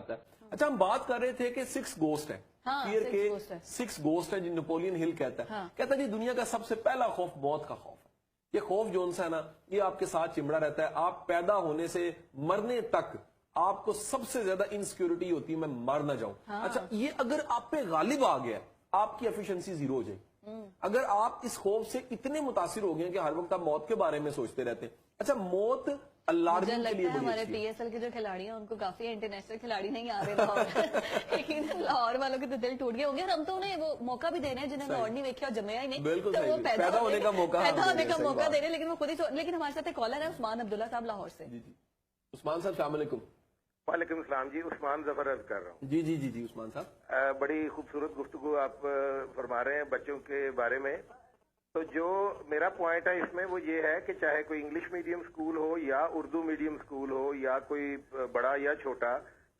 आता है। अच्छा, हम बात कर रहे थे कि 6 गोस्ट है, फियर के 6 गोस्ट है, जो नेपोलियन हिल कहता है। कहता है जी दुनिया का सबसे पहला खौफ मौत का खौफ है। ये खौफ जो है ना, ये आपके साथ चिमड़ा रहता है। आप पैदा होने से मरने तक आपको सबसे ज्यादा इनसिक्योरिटी होती है, मैं मर ना जाऊं। अच्छा, ये अगर आप पे गालिब आ गया, आपकी एफिशिएंसी 0 हो जाएगी। अगर आप इस खौफ से इतने मुतासिर हो गए कि हर वक्त आप मौत के बारे में सोचते रहते हैं। अच्छा, मौत अलार्मिंग के लिए बड़ी हमारे पीएसएल के जो खिलाड़ी हैं उनको काफी इंटरनेशनल खिलाड़ी नहीं आ रहे लेकिन लाहौर वालों के तो दिल टूट गए होंगे, और हम तो उन्हें वो मौका भी दे रहे हैं जिन्हें लाहौर नहीं देखा और जमया ही नहीं, बिल्कुल तो वो पैदा होने का मौका दे रहे हैं, लेकिन वो खुद ही। लेकिन हमारे साथ एक कॉलर है उस्मान अब्दुल्ला साहब लाहौर से। उस्मान साहब अस्सलाम वालेकुम। वालेकुम सलाम जी, उस्मान जफर अर्ज कर रहा हूँ। जी जी जी जी उस्मान साहब, बड़ी खूबसूरत गुफ्तगू आप फरमा रहे हैं बच्चों के बारे में। तो जो मेरा पॉइंट है इसमें वो ये है कि चाहे कोई इंग्लिश मीडियम स्कूल हो या उर्दू मीडियम स्कूल हो या कोई बड़ा या छोटा,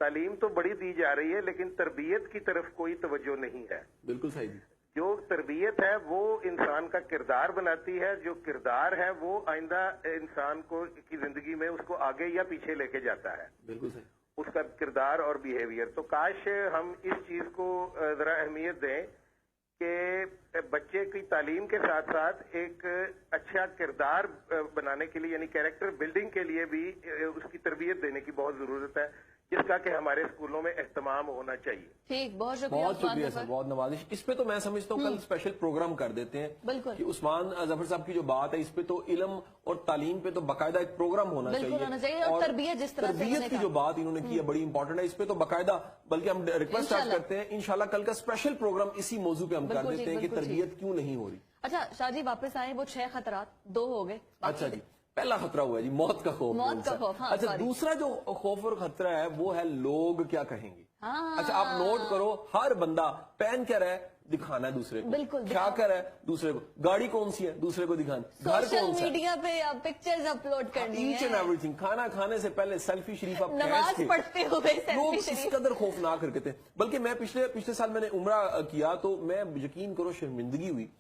तालीम तो बड़ी दी जा रही है लेकिन तरबियत की तरफ कोई तवज्जो नहीं है। बिल्कुल सही जी। जो तरबियत है वो इंसान का किरदार बनाती है, जो किरदार है वो आइंदा इंसान को की जिंदगी में उसको आगे या पीछे लेके जाता है। बिल्कुल सही, उसका किरदार और बिहेवियर। तो काश हम इस चीज को जरा अहमियत दें कि बच्चे की तालीम के साथ साथ एक अच्छा किरदार बनाने के लिए यानी कैरेक्टर बिल्डिंग के लिए भी उसकी तरबियत देने की बहुत जरूरत है, जिसका कि हमारे स्कूलों में एहतमाम होना चाहिए। ठीक, बहुत शुक्रिया सर, बहुत नवाजिश। इस पे तो मैं समझता हूँ कल स्पेशल प्रोग्राम कर देते हैं। बिल्कुल, कि उस्मान जफर साहब की जो बात है इस पे तो इल्म और तालीम पे तो बाकायदा एक प्रोग्राम होना चाहिए। और तरबियत जिस तरह तरबियत की जो बात इन्होंने की है बड़ी इंपॉर्टेंट है, इस पे तो बाकायदा, बल्कि हम रिक्वेस्ट स्टार्ट करते हैं इंशाल्लाह कल का स्पेशल प्रोग्राम इसी मौजू पे हम कर देते हैं कि तरबियत क्यों नहीं हो रही। अच्छा शाहजी, वापस आए, वो 6 खतरात 2 हो गए। अच्छा जी, पहला खतरा हुआ है जी मौत का खौफ। हाँ, अच्छा, दूसरा जो खौफ और खतरा है वो है लोग क्या कहेंगे। अच्छा, आप नोट करो, हर बंदा पहन क्या रहा है, दिखाना है दूसरे को। बिल्कुल, क्या कर रहा है दूसरे को, गाड़ी कौन सी है दूसरे को दिखाना, घर सोशल मीडिया पे आप पिक्चर्स अपलोड करनी है, ईच एंड एवरीथिंग। खाना खाने से पहले सेल्फी शरीफ आप नमाज पढ़ते हुए लोग इस कदर खौफनाक हरकतें। बल्कि मैं पिछले साल मैंने उम्रा किया तो मैं यकीन करो शर्मिंदगी हुई।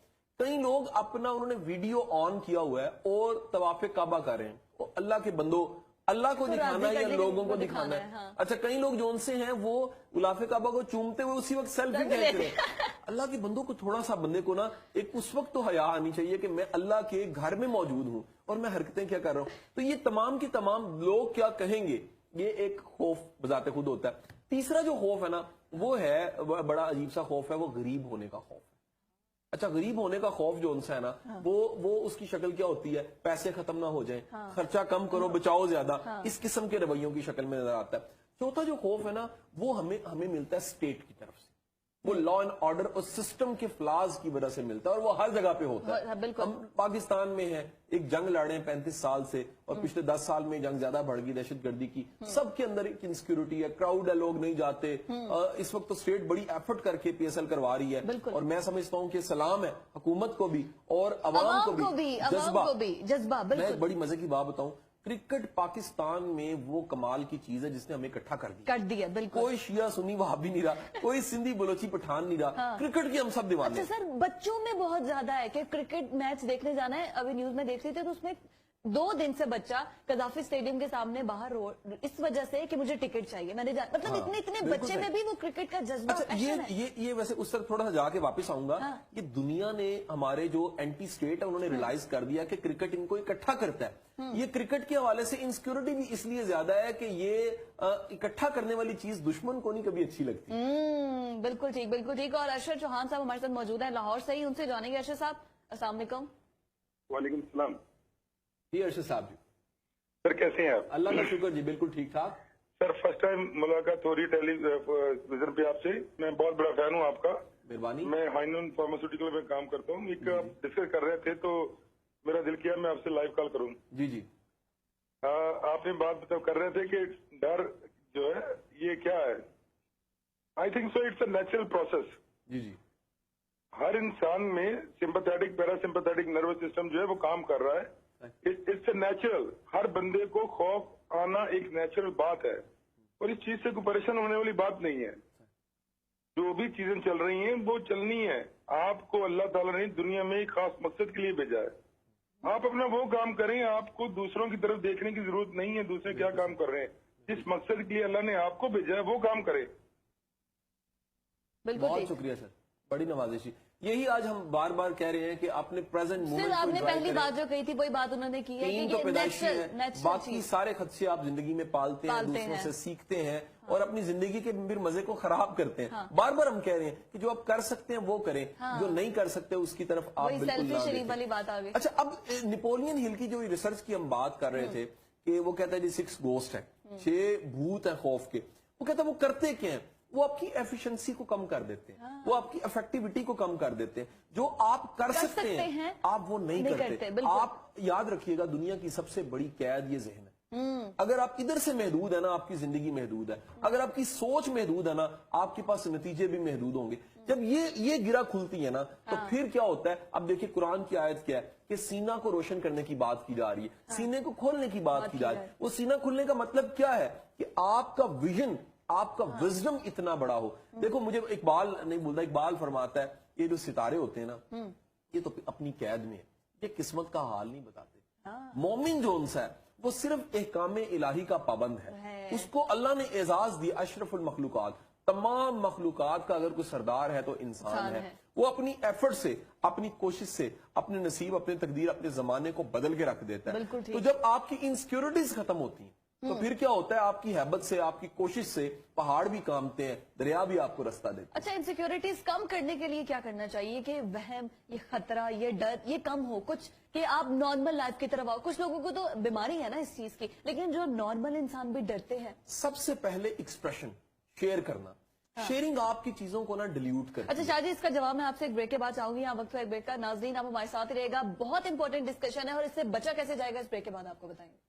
कई लोग अपना उन्होंने वीडियो ऑन किया हुआ है और तवाफ़े काबा कर रहे हैं। अल्लाह के बंदो, अल्लाह को दिखाना है या लोगों को दिखाना है। हाँ। अच्छा, कई लोग जो उनसे हैं वो गुलाफे काबा को चूमते हुए उसी वक्त सेल्फी खींच रहे हैं। अल्लाह के बंदों को थोड़ा सा, बंदे को ना एक उस वक्त तो हया आनी चाहिए कि मैं अल्लाह के घर में मौजूद हूं और मैं हरकतें क्या कर रहा हूं। तो ये तमाम की तमाम लोग क्या कहेंगे, ये एक खौफ बजाते खुद होता है। तीसरा जो खौफ है ना वो है बड़ा अजीब सा खौफ है, वो गरीब होने का खौफ। अच्छा, गरीब होने का खौफ जो उनसे है ना, वो उसकी शक्ल क्या होती है, पैसे खत्म ना हो जाए, खर्चा कम करो, बचाओ ज्यादा, इस किस्म के रवैयों की शक्ल में नजर आता है। चौथा जो खौफ है ना वो हमें मिलता है स्टेट की तरफ से, वो लॉ एंड ऑर्डर और सिस्टम के फ्लाज की वजह से मिलता है और वो हर जगह पे होता है। हम पाकिस्तान में हैं, एक जंग लड़े 35 साल से और पिछले 10 साल में जंग ज्यादा बढ़ गई, दहशतगर्दी की, सबके अंदर एक इनसिक्योरिटी है, क्राउड है, लोग नहीं जाते। इस वक्त तो स्टेट बड़ी एफर्ट करके पीएसएल करवा रही है और मैं समझता हूँ कि सलाम है हुकूमत को भी और अवाम को भी, जज्बा। मैं एक बड़ी मजे की बात बताऊं, क्रिकेट पाकिस्तान में वो कमाल की चीज है जिसने हमें इकट्ठा कर दिया। बिल्कुल, कोई शिया सुन्नी वहां भी नहीं रहा, कोई सिंधी बलोची पठान नहीं रहा। क्रिकेट की हम सब दीवाने। अच्छा सर, बच्चों में बहुत ज्यादा है कि क्रिकेट मैच देखने जाना है। अभी न्यूज में देख रही थी तो उसमें 2 दिन से बच्चा कदाफी स्टेडियम के सामने बाहर इस वजह से कि मुझे टिकट चाहिए, मैंने मतलब इतने बच्चे में भी वो क्रिकेट का जज्बा। अच्छा, ये वैसे उस तक थोड़ा सा जाके वापस आऊंगा कि दुनिया ने, हमारे जो एंटी स्टेट है उन्होंने रियलाइज कर दिया कि क्रिकेट इनको इकट्ठा करता है। ये क्रिकेट के हवाले से इनसिक्योरिटी भी इसलिए ज्यादा है कि ये इकट्ठा करने वाली चीज दुश्मन को नहीं कभी अच्छी लगती। बिल्कुल ठीक, बिल्कुल ठीक। और अरशद चौहान साहब हमारे साथ मौजूद है लाहौर से ही, उनसे जानेंगे। अरशद साहब अस्सलाम वालेकुम। वालेकुम सलाम जी अरशद साहब जी, सर कैसे हैं आप? अल्लाह का शुक्र जी, बिल्कुल ठीक ठाक। सर फर्स्ट टाइम मुलाकात हो रही टेलीविजन पे आपसे, मैं बहुत बड़ा फैन हूँ आपका। मेहरबानी। मैं हाइनून फार्मास्यूटिकल में काम करता हूँ। एक आप डिस्कस कर रहे थे तो मेरा दिल किया मैं आपसे लाइव कॉल करूँ। जी जी। आपने बात कर रहे थे कि डर जो है ये क्या है। I think so it's a natural process. जी जी। हर इंसान में सिंपैथेटिक पैरासिम्पैथेटिक नर्वस सिस्टम जो है वो काम कर रहा है। It's natural. हर बंदे को खौफ आना एक नेचुरल बात है और इस चीज से कोई परेशान होने वाली बात नहीं है। जो भी चीजें चल रही हैं वो चलनी है। आपको अल्लाह ताला ने दुनिया में एक खास मकसद के लिए भेजा है। आप अपना वो काम करें, आपको दूसरों की तरफ देखने की जरूरत नहीं है दूसरे क्या काम कर रहे हैं। जिस मकसद के लिए अल्लाह ने आपको भेजा है वो काम करे। बिल्कुल बहुत ठीक। शुक्रिया सर, बड़ी नवाजिशी। यही आज हम बार बार कह रहे हैं कि आपने प्रेजेंट सिर्फ मोमेंट को आपने enjoy पहली करें। बात जो कही थी वही बात उन्होंने की है तीन कि तो ये पैदाइशी है, नेचुरल बाकी चीज। सारे खदशे आप जिंदगी में पालते हैं, दूसरों हैं। से सीखते हैं और अपनी जिंदगी के फिर मजे को खराब करते हैं। हाँ। बार बार हम कह रहे हैं कि जो आप कर सकते हैं वो करें, जो नहीं कर सकते उसकी तरफ आप वही बिल्कुल सेल्फी ना शरीफ देखें। वाली बात आ गई। अच्छा, अब नेपोलियन हिल की जो रिसर्च की हम बात कर रहे थे कि वो कहता है जी 6 गोस्ट है, 6 भूत है खौफ के। वो कहता है वो करते क्या है, वो आपकी एफिशिएंसी को कम कर देते हैं, वो आपकी इफेक्टिविटी को कम कर देते हैं। जो आप कर सकते हैं आप वो नहीं करते। बिल्कुल। आप याद रखिएगा, दुनिया की सबसे बड़ी कैद ये जहन है। अगर आप इधर से महदूद है ना, आपकी जिंदगी महदूद है। अगर आपकी सोच महदूद है ना, आपके पास नतीजे भी महदूद होंगे। जब ये गिरा खुलती है ना, तो फिर क्या होता है। अब देखिए कुरान की आयत क्या है कि सीना को रोशन करने की बात की जा रही है, सीने को खोलने की बात की जा रही है। वो सीना खुलने का मतलब क्या है कि आपका विजन, आपका विजडम इतना बड़ा हो। देखो, मुझे इकबाल नहीं बोलता, इकबाल फरमाता है ये जो सितारे होते हैं ना, ये तो अपनी कैद में है, ये किस्मत का हाल नहीं बताते। मोमिन जोन्स है वो सिर्फ एहकाम इलाही का पाबंद है। उसको अल्लाह ने एजाज दिया अशरफुल मखलूकात। तमाम मखलूकात का अगर कोई सरदार है तो इंसान है। वो अपनी एफर्ट से, अपनी कोशिश से अपने नसीब, अपने तकदीर, अपने जमाने को बदल के रख देता है। तो जब आपकी इनसिक्योरिटीज खत्म होती हैं तो फिर क्या होता है, आपकी हैबत से, आपकी कोशिश से पहाड़ भी कामते हैं, दरिया भी आपको रास्ता देते हैं। अच्छा, इनसिक्योरिटीज कम करने के लिए क्या करना चाहिए कि वहम, ये खतरा, ये डर, ये कम हो, कुछ कि आप नॉर्मल लाइफ की तरफ आओ। कुछ लोगों को तो बीमारी है ना इस चीज की, लेकिन जो नॉर्मल इंसान भी डरते हैं। सबसे पहले एक्सप्रेशन शेयर करना, शेयरिंग आपकी चीजों को ना डिल्यूट कर। अच्छा शाहजी, इसका जवाब मैं आपसे एक ब्रेक के बाद चाहूंगी। यहाँ वक्त है ब्रेक का। नाज़रीन, आप हमारे साथ ही रहेगा, बहुत इंपॉर्टेंट डिस्कशन है और इससे बचा कैसे जाएगा इस ब्रेक के बाद आपको बताएंगे।